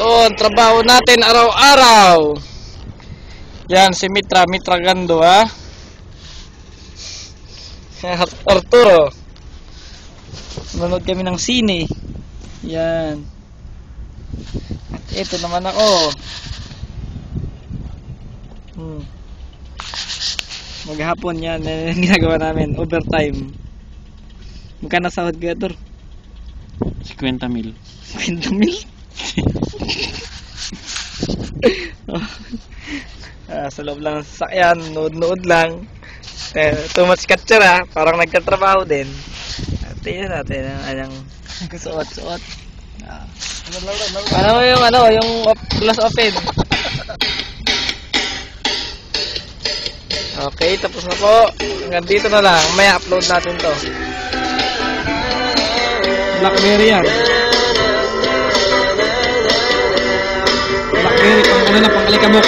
Ito ang trabaho natin araw-araw. Yan si Mitra Gando, ha. Arturo. Manood kami ng sine. Yan. At ito naman ako. Maghapon yan. Ginagawa namin. Overtime. Magkano sahod ka, Artur? 50,000. 50,000? Sa loob lang ng sasakyan, nood-nood lang. Too much capture, ha. Parang nagkatrabaho din. At tingnan natin ang suot-suot. Yung plus open. Okay, tapos na po. Hanggang dito na lang. May upload natin to. Blackberry yan. Blackberry, pang alikabok.